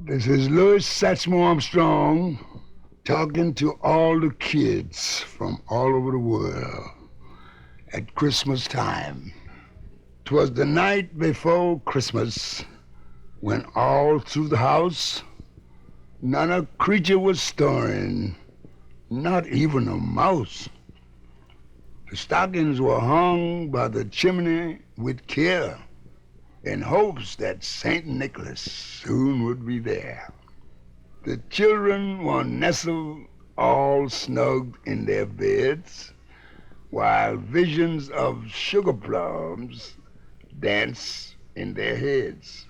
This is Louis Satchmo Armstrong talking to all the kids from all over the world at Christmas time. 'Twas the night before Christmas when all through the house not a creature was stirring, not even a mouse. The stockings were hung by the chimney with care in hopes that St. Nicholas soon would be there. The children were nestled all snug in their beds, while visions of sugar plums danced in their heads.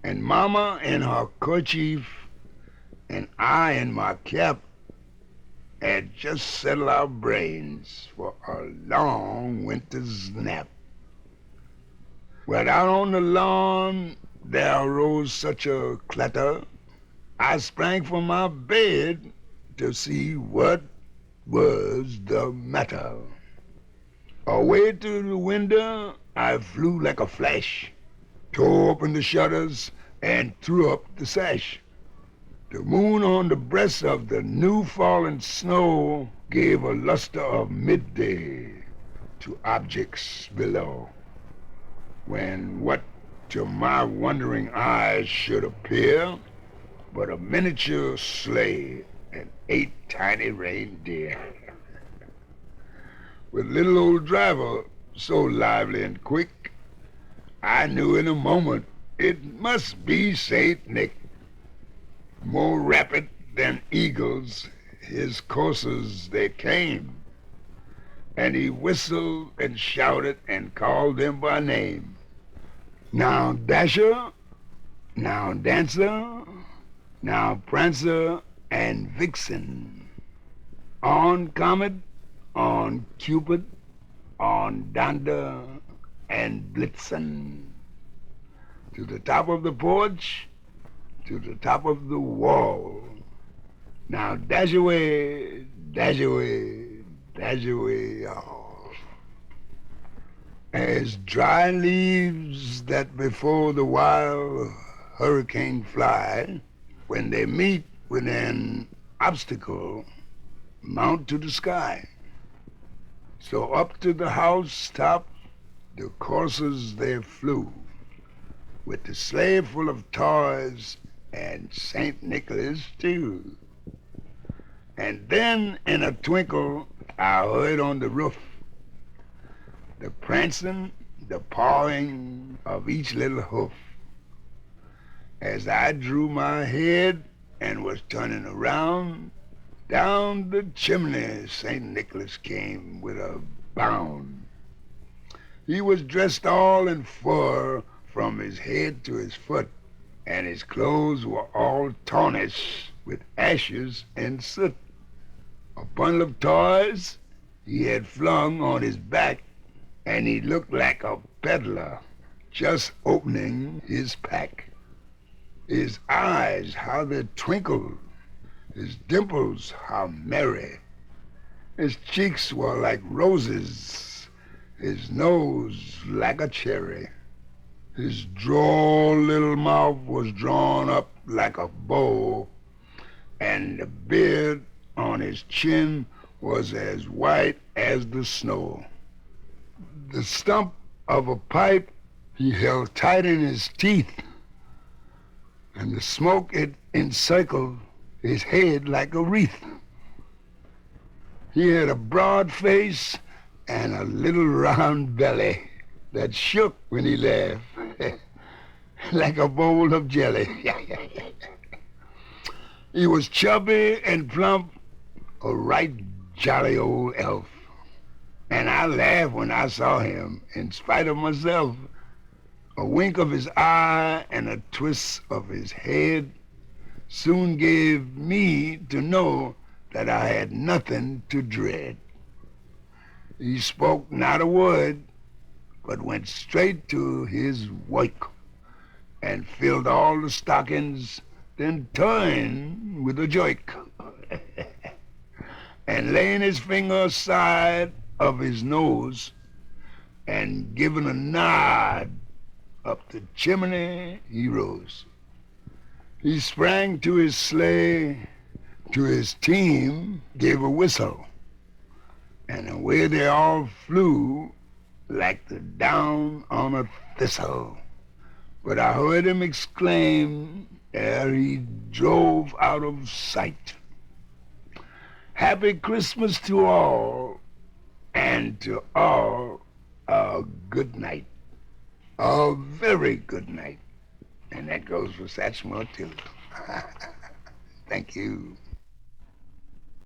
And Mama in her kerchief and I in my cap had just settled our brains for a long winter's nap. Well, out on the lawn there arose such a clatter, I sprang from my bed to see what was the matter. Away to the window I flew like a flash, tore open the shutters and threw up the sash. The moon on the breast of the new fallen snow gave a luster of midday to objects below, when what to my wondering eyes should appear but a miniature sleigh and 8 tiny reindeer. With little old driver so lively and quick, I knew in a moment it must be Saint Nick. More rapid than eagles, his coursers they came, and he whistled and shouted and called them by name. Now Dasher, now Dancer, now Prancer and Vixen, on Comet, on Cupid, on Donder and Blitzen, to the top of the porch, to the top of the wall. Now dash away, dash away, dash away all. As dry leaves that before the wild hurricane fly, when they meet with an obstacle, mount to the sky. So up to the house top the coursers they flew, with the sleigh full of toys and St. Nicholas too. And then in a twinkle I heard on the roof the prancing, the pawing of each little hoof. As I drew my head and was turning around, down the chimney St. Nicholas came with a bound. He was dressed all in fur from his head to his foot, and his clothes were all tarnished with ashes and soot. A bundle of toys he had flung on his back, and he looked like a peddler just opening his pack. His eyes, how they twinkled, his dimples, how merry. His cheeks were like roses, his nose like a cherry. His droll little mouth was drawn up like a bow, and the beard on his chin was as white as the snow. The stump of a pipe he held tight in his teeth, and the smoke it encircled his head like a wreath. He had a broad face and a little round belly that shook when he laughed like a bowl of jelly. He was chubby and plump, a right jolly old elf, and I laughed when I saw him in spite of myself. A wink of his eye and a twist of his head soon gave me to know that I had nothing to dread. He spoke not a word, but went straight to his work and filled all the stockings, then turned with a jerk and laying his finger aside of his nose and giving a nod up the chimney he rose. He sprang to his sleigh, to his team, gave a whistle, and away they all flew like the down on a thistle. But I heard him exclaim ere he drove out of sight, "Happy Christmas to all, and to all a good night, a very good night." And that goes for Satchmo too. Thank you.